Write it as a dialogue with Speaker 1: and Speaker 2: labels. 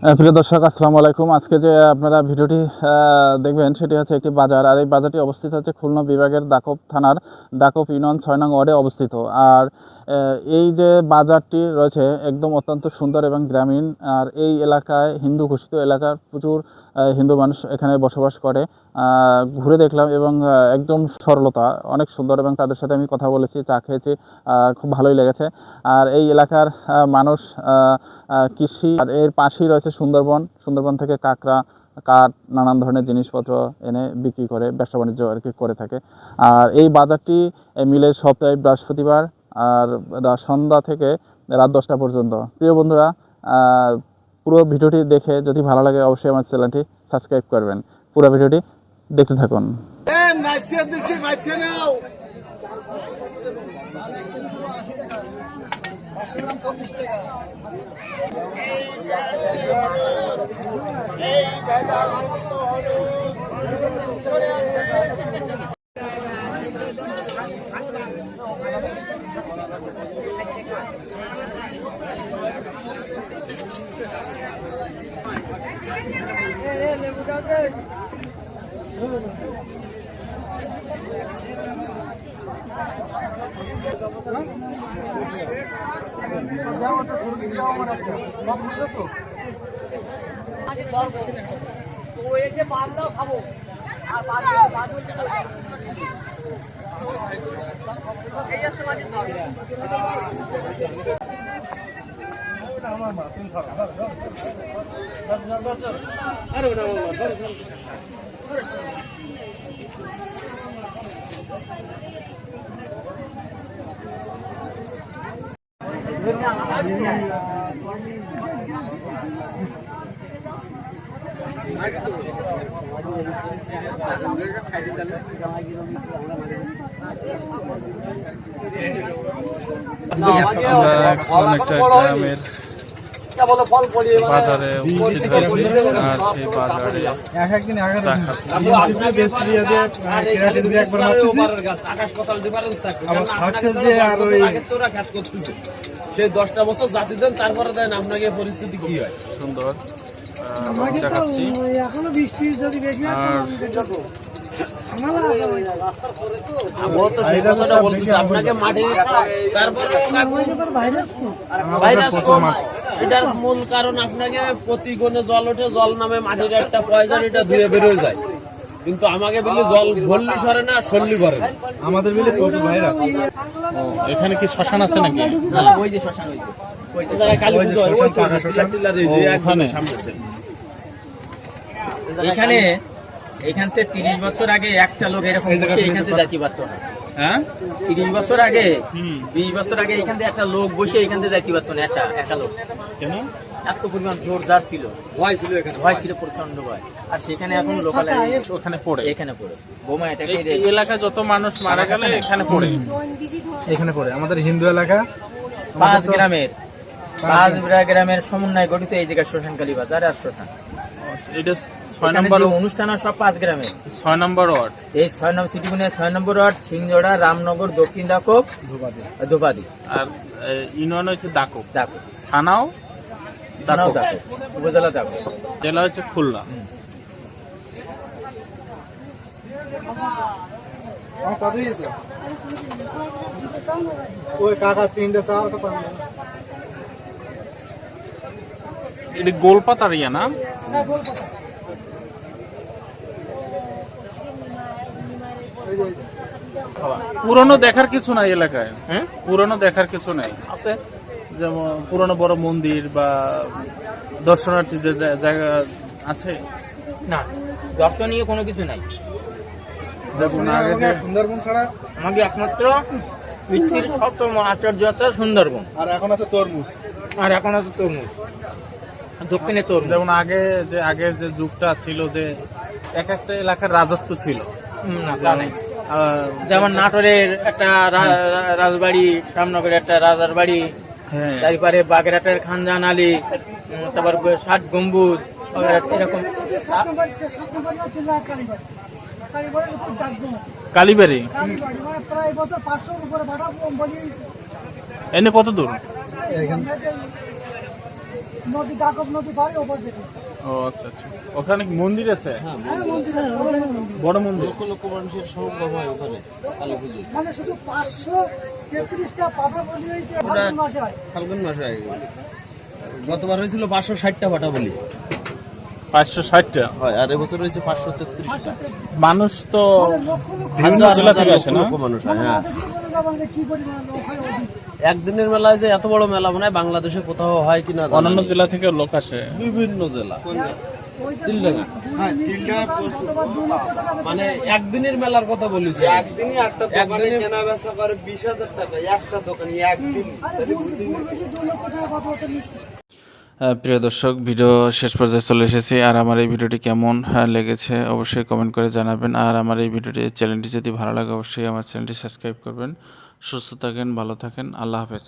Speaker 1: প্রিয় দর্শক, আসসালামু আলাইকুম। আজকে যে আপনারা ভিডিওটি দেখবেন সেটি হচ্ছে একটি বাজার, আর এই বাজারটি অবস্থিত হচ্ছে খুলনা বিভাগের দাকপ থানার দাকপ ইউনিয়ন ৬ নং ওয়ার্ডে অবস্থিত। আর এই যে বাজারটি রয়েছে একদম অত্যন্ত সুন্দর এবং গ্রামীণ। আর এই এলাকায় হিন্দু ঘোষিত এলাকার প্রচুর হিন্দু মানুষ এখানে বসবাস করে। ঘুরে দেখলাম এবং একদম সরলতা, অনেক সুন্দর, এবং তাদের সাথে আমি কথা বলেছি, চা খেয়েছি, খুব ভালোই লেগেছে। আর এই এলাকার মানুষ কৃষি, আর এর পাশেই রয়েছে সুন্দরবন থেকে কাঁকড়া, কাঠ, নানান ধরনের জিনিসপত্র এনে বিক্রি করে, ব্যবসা বাণিজ্য আর কি করে থাকে। আর এই বাজারটি মিলে সপ্তাহে বৃহস্পতিবার আর সন্ধ্যা থেকে রাত 10টা পর্যন্ত। প্রিয় বন্ধুরা, পুরো ভিডিওটি দেখে যদি ভালো লাগে অবশ্যই আমার চ্যানেলটি সাবস্ক্রাইব করবেন। পুরো ভিডিওটি দেখতে থাকুন। বাজারে আর সেই বাজারে
Speaker 2: সেই 10টা বছর জাতি দেন, তারপরে দেন আপনাকে পরিস্থিতি কি হয়।
Speaker 1: সুন্দর দেখাচ্ছি।
Speaker 3: এখনো বৃষ্টি যদি বেশি
Speaker 2: এটার মূল কারণ আপনাকে প্রতিগণে জল ওঠে, জল নামে মাটির একটা পয়জন, এটা ধুয়ে বেরোয় যায়। কিন্তু আমাকে বললে জল ভরলি সরে না, সরলি ভরে না।
Speaker 4: আমাদের মিলে প্রচুর ভাইরাস।
Speaker 1: এখানে কি শ্মশান আছে নাকি?
Speaker 2: ওই যে শ্মশান, ওই জায়গায় কালী পুজো হয়,
Speaker 5: এখানে এখান থেকে 30 বছর আগে একটা লোক এরকম বসে এখান থেকে যাইতে পারতো না।
Speaker 1: হ্যাঁ,
Speaker 5: 30 বছর আগে 20 বছর আগে এখান থেকে একটা লোক বসে এখান থেকে যাইতে পারতো না, একটা লোক।
Speaker 1: কেন?
Speaker 5: এত পরিমাণ জোর জার ছিল,
Speaker 2: ভয় ছিল এখানে,
Speaker 5: ভয় ছিল, প্রচন্ড ভয়। আর সেখানে এখন লোকাল
Speaker 1: ওখানে পড়ে,
Speaker 5: এখানে পড়ে বোমা এটাকে
Speaker 1: এই এলাকা যত মানুষ মারা গেলে এখানে পড়ে,
Speaker 4: এখানে পড়ে। আমাদের হিন্দু এলাকা
Speaker 5: 5 গ্রামের সমন্বয় গঠিত এই জায়গায় শ্মশানকালী বাজার আর শ্মশান।
Speaker 1: এটা 6 নম্বর
Speaker 5: অনুষ্ঠান সব 5 গ্রামে।
Speaker 1: 6 নম্বর ওয়ার্ড,
Speaker 5: এই 6 নম্বর সিটিগুনে 6 নম্বর ওয়ার্ড, সিংজোড়া, রামনগর, দক্ষিণ দাকপ, ধোপাদি।
Speaker 1: আর ইউনিয়ন হচ্ছে দাকপ,
Speaker 5: থানাও
Speaker 1: দাকপ,
Speaker 5: উপজেলা দাকপ,
Speaker 1: জেলা হচ্ছে খুলনা।
Speaker 4: ওই কাকা 3টে চাল
Speaker 1: এটা গোলপাতার ইয়া না? পুরনো দেখার কিছু নাই এলাকায়, পুরনো দেখার কিছু নাই। যেমন পুরনো বড় মন্দির বা দর্শনার্থী যে জায়গা আছে
Speaker 5: না, দর্শনীয় কোনো কিছু নাই।
Speaker 4: সুন্দরবন ছাড়া
Speaker 5: আমাকে একমাত্র পৃথিবীর সপ্তম আশ্চর্য আছে সুন্দরবন,
Speaker 4: আর এখন আছে তরমুজ,
Speaker 5: দক্ষিণে তরমুজ।
Speaker 1: যেমন আগে যে যুগটা ছিল, যে এক একটা এলাকার রাজত্ব ছিল,
Speaker 5: না তা নাই। যেমন নাটোরের একটা রাজবাড়ি, রামনগরের একটা রাজার বাড়ি, তারপরে বাগেরহাটের খানজান আলী, তারপর 60 গম্বুজ, এরকম।
Speaker 1: কালীবাড়ি এনে কত দূর?
Speaker 3: নদী দাকব নদী পারে ওপর থেকে।
Speaker 1: ও আচ্ছা আচ্ছা, ওখানে কি মন্দির আছে?
Speaker 3: হ্যাঁ, মন্দির আছে, বড় মন্দির।
Speaker 1: বড় মন্দির।
Speaker 2: লক্ষ লক্ষ মানুষের সমাগম হয় ওখানে কালী পুজোয়।
Speaker 3: মানে শুধু 533টা পাঠা বলি হয়েছে ফাল্গুন মাসে হয়।
Speaker 2: ফাল্গুন মাসে হয়। গতবার হয়েছিল 560টা পাঠা বলি
Speaker 1: 560টা।
Speaker 2: হয়, আর এবছর হয়েছে 533টা।
Speaker 1: মানুষ তো
Speaker 3: মানে লক্ষ লক্ষ
Speaker 1: বিভিন্ন
Speaker 2: হাজার
Speaker 1: জেলা
Speaker 2: হাজার
Speaker 1: থেকে
Speaker 2: লক্ষ
Speaker 1: আসে না?
Speaker 2: লক্ষ মানুষ হয়,
Speaker 3: মানে
Speaker 2: হ্যাঁ।
Speaker 3: আমাদের কি বলে যাবো যে কি পরিমাণ লোক হয় ওদিকে।
Speaker 2: একদিনের মেলায় যে এত বড় মেলা মনে হয় বাংলাদেশে কোথাও হয় কিনা জানা
Speaker 1: অন্যান্য
Speaker 2: নেই।
Speaker 1: জেলা থেকে লোক আসে।
Speaker 2: বিভিন্ন জেলা
Speaker 3: ওই যে
Speaker 2: তিলডাঙ্গা।
Speaker 3: মিষ্টির দোকান গতবার 2 লক্ষ টাকা বেচে
Speaker 2: মানে
Speaker 3: দেয়।
Speaker 2: একদিনের মেলার কথা বলেছি।
Speaker 6: একদিনই একটা দোকানে কেনা বেচা করে 20,000 টাকা একটা দোকানে একদিন।
Speaker 3: আরে গুড় বেশি 2 লক্ষ টাকা কত বছর মিষ্টি।
Speaker 1: প্রিয় দর্শক, ভিডিও শেষ পর্যায়ে চলে এসেছি। আর আমার এই ভিডিওটি কেমন লেগেছে অবশ্যই কমেন্ট করে জানাবেন। আর আমার এই ভিডিওটি চ্যানেলটি যদি ভালো লাগে অবশ্যই আমার চ্যানেলটি সাবস্ক্রাইব করবেন। সুস্থ থাকেন, ভালো থাকেন, আল্লাহ হাফেজ।